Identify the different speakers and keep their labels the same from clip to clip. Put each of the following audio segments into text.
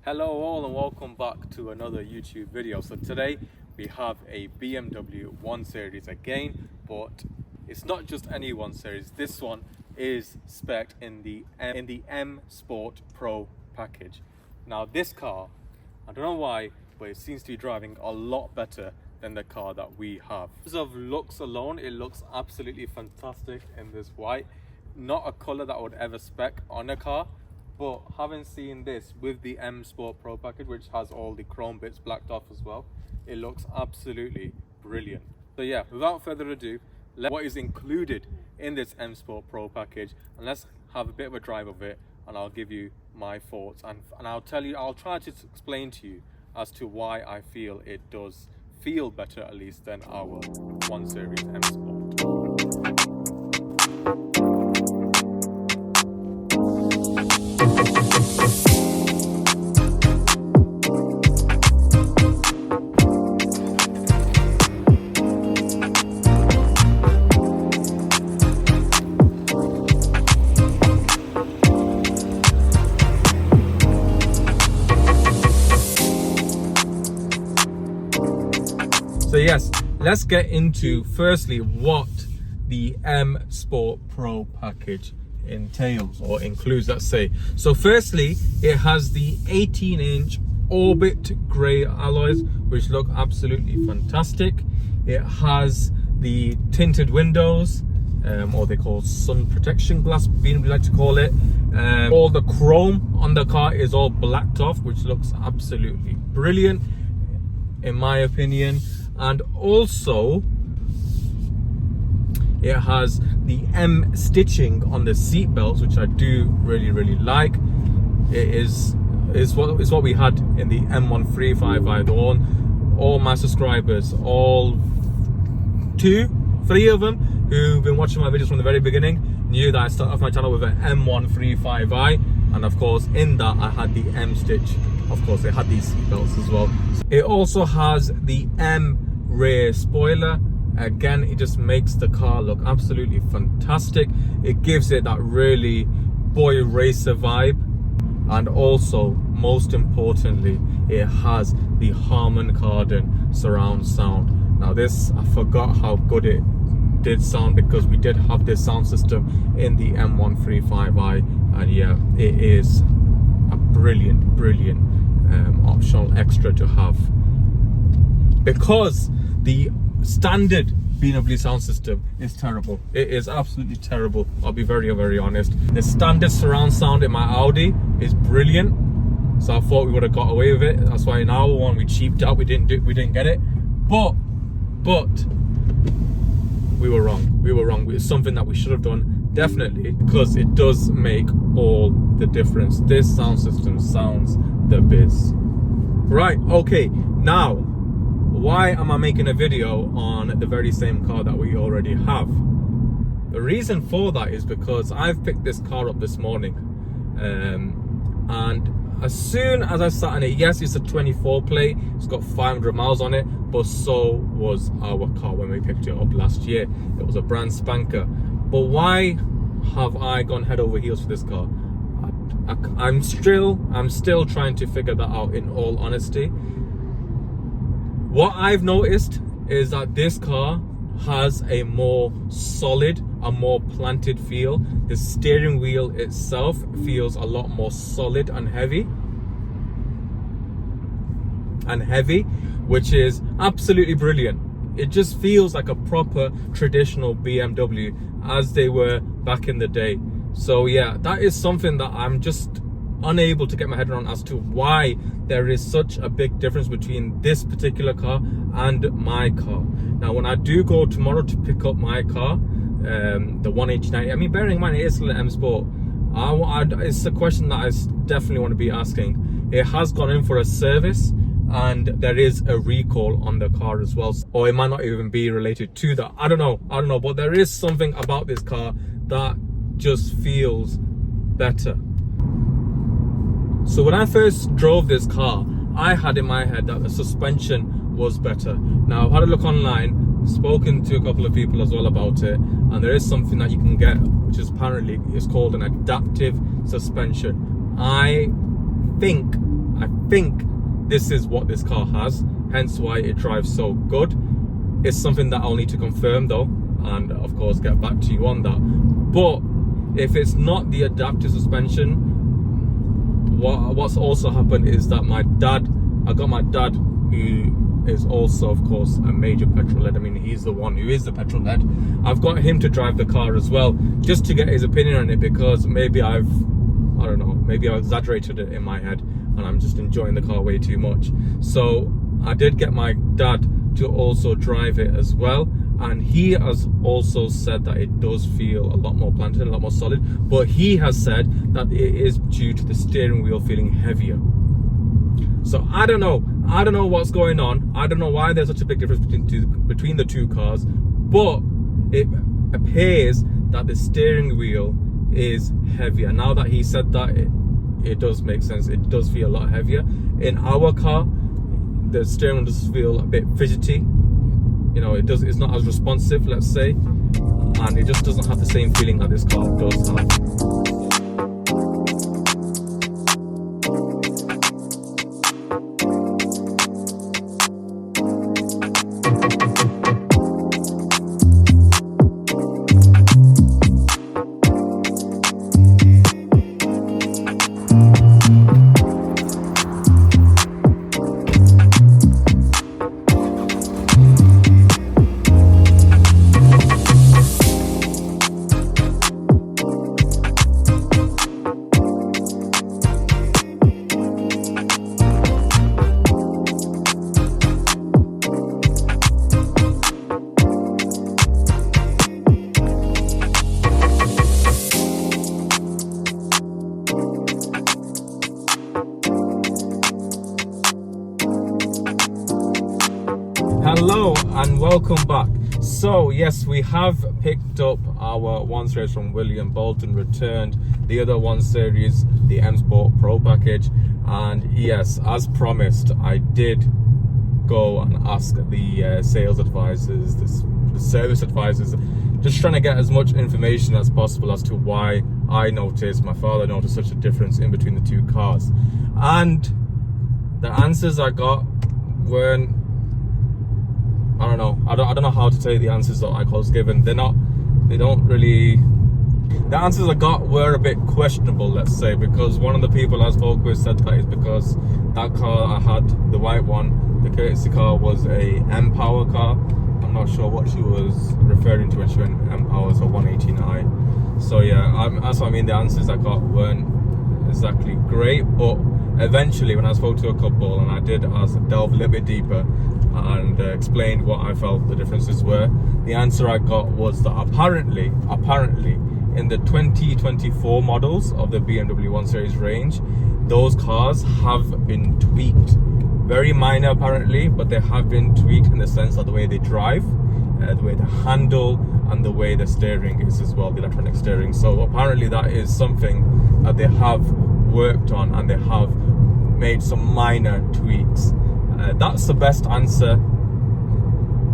Speaker 1: Hello all and welcome back to another YouTube video. So today we have a BMW 1 Series again, but it's not just any 1 Series. This one is spec'd in the M Sport Pro package. Now this car, I don't know why, but it seems to be driving a lot better than the car that we have. In terms of looks alone, it looks absolutely fantastic in this white. Not a color that I would ever spec on a car. But having seen this with the M Sport Pro package, which has all the chrome bits blacked off as well, it looks absolutely brilliant. So yeah, without further ado, what is included in this M Sport Pro package, and let's have a bit of a drive of it, and I'll give you my thoughts, and I'll try to explain to you as to why I feel it does feel better, at least, than our 1 Series M Sport. So yes, let's get into firstly what the M Sport Pro package entails or includes, let's say. So firstly, it has the 18-inch Orbit grey alloys, which look absolutely fantastic. It has the tinted windows, or they call sun protection glass, we like to call it. All the chrome on the car is all blacked off, which looks absolutely brilliant in my opinion. And also it has the M stitching on the seat belts, which I do really like. It is what we had in the M135i. The one, all my subscribers, all three of them who've been watching my videos from the very beginning, knew that I started off my channel with an M135i, and of course in that I had the M stitch. Of course it had these seat belts as well. It also has the M rear spoiler. Again, it just makes the car look absolutely fantastic. It gives it that really boy racer vibe, and also most importantly, it has the Harman Kardon surround sound. Now this, I forgot how good it did sound, because we did have this sound system in the M135i, and yeah, it is a brilliant optional extra to have, because the standard BMW sound system is terrible. It is absolutely terrible. I'll be very honest. The standard surround sound in my Audi is brilliant, so I thought we would have got away with it. That's why in our one we cheaped out. We didn't get it. But we were wrong. It's something that we should have done, definitely, because it does make all the difference. This sound system sounds the biz. Right, okay, now why am I making a video on the very same car that we already have? The reason for that is because I've picked this car up this morning, and as soon as I sat in it, yes, it's a 24 plate, it's got 500 miles on it, but so was our car when we picked it up last year. It was a brand spanker. But why have I gone head over heels for this car? I'm still trying to figure that out, in all honesty. What I've noticed is that this car has a more solid, a more planted feel. The steering wheel itself feels a lot more solid and heavy, which is absolutely brilliant. It just feels like a proper traditional BMW as they were back in the day. So yeah, that is something that I'm just unable to get my head around, as to why there is such a big difference between this particular car and my car. Now when I do go tomorrow to pick up my car, the 118i, I mean, bearing in mind it is still an M Sport, it's a question that I definitely want to be asking. It has gone in for a service, and there is a recall on the car as well, or it might not even be related to that. I don't know, but there is something about this car that just feels better. So when I first drove this car, I had in my head that the suspension was better. Now I've had a look online, spoken to a couple of people as well about it, and there is something that you can get, which is apparently is called an adaptive suspension. I think I think this is what this car has, hence why it drives so good. It's something that I'll need to confirm though, and of course get back to you on that. But if it's not the adaptive suspension, what's also happened is that I got my dad, who is also of course a major petrol head. I mean, he's the one who is the petrol head. I've got him to drive the car as well, just to get his opinion on it, because maybe I don't know, maybe I exaggerated it in my head and I'm just enjoying the car way too much. So I did get my dad to also drive it as well, and he has also said that it does feel a lot more planted, a lot more solid, but he has said that it is due to the steering wheel feeling heavier. So I don't know what's going on. I don't know why there's such a big difference between the two cars, but it appears that the steering wheel is heavier. Now that he said that, it does make sense. It does feel a lot heavier. In our car, the steering wheel does feel a bit fidgety. You know, it's not as responsive, let's say, and it just doesn't have the same feeling that this car does have. Hello and welcome back. So yes, we have picked up our 1 Series from William Bolton, returned the other 1 Series, the M Sport Pro package, and yes, as promised, I did go and ask the sales advisors, the service advisors, just trying to get as much information as possible as to why my father noticed such a difference in between the two cars. And the answers I got weren't, I don't know how to take the answers that I was given. The answers I got were a bit questionable, let's say, because one of the people I spoke with said that is because that car I had, the white one, the courtesy car, was a M-Power car. I'm not sure what she was referring to when she went M-Power, so 118i. So yeah, that's what I mean. The answers I got weren't exactly great, but eventually when I spoke to a couple and I did delve a little bit deeper and explained what I felt the differences were, the answer I got was that apparently in the 2024 models of the BMW 1 Series range, those cars have been tweaked. Very minor apparently, but they have been tweaked in the sense of the way they drive, the way they handle, and the way the steering is as well, the electronic steering. So apparently that is something that they have worked on, and they have made some minor tweaks. That's the best answer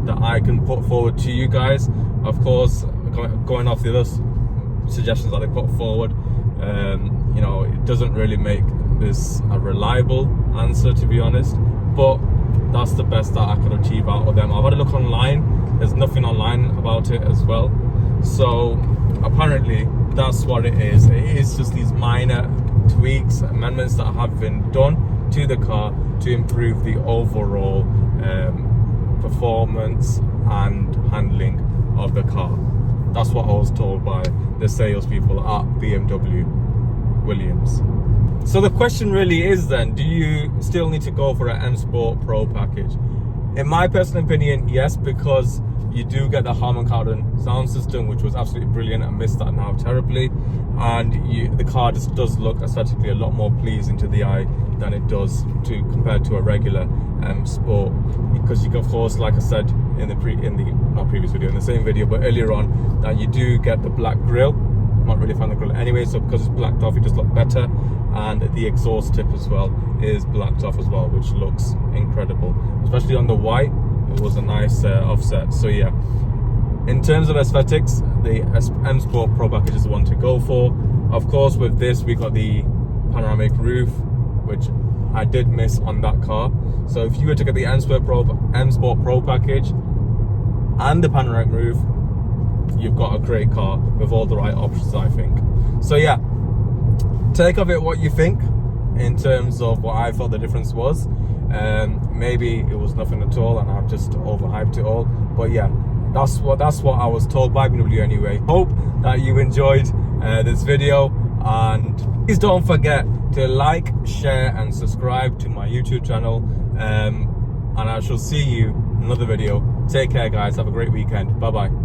Speaker 1: that I can put forward to you guys. Of course, going off the other suggestions that they put forward, you know, it doesn't really make this a reliable answer, to be honest, but that's the best that I could achieve out of them. I've had a look online, there's nothing online about it as well, so apparently that's what it is. It is just these minor tweaks, amendments that have been done to the car to improve the overall performance and handling of the car. That's what I was told by the salespeople at BMW Williams. So the question really is then, do you still need to go for an M Sport Pro package? In my personal opinion, yes, because you do get the Harman Kardon sound system, which was absolutely brilliant. I missed that now terribly, and the car just does look aesthetically a lot more pleasing to the eye than it does compared to a regular M Sport. Because you can, of course, like I said in the same video, but earlier on, that you do get the black grille. I'm not really a fan of the grille anyway, so because it's blacked off, it does look better, and the exhaust tip as well is blacked off as well, which looks incredible, especially on the white. It was a nice offset. So yeah, in terms of aesthetics, the M Sport Pro package is the one to go for. Of course, with this we got the panoramic roof, which I did miss on that car. So if you were to get the M Sport Pro package and the panoramic roof, you've got a great car with all the right options, I think. So yeah, take of it what you think in terms of what I thought the difference was. Maybe it was nothing at all and I've just overhyped it all, but yeah, that's what I was told by BMW anyway. Hope that you enjoyed this video, and please don't forget to like, share and subscribe to my YouTube channel, and I shall see you in another video. Take care guys, have a great weekend. Bye bye.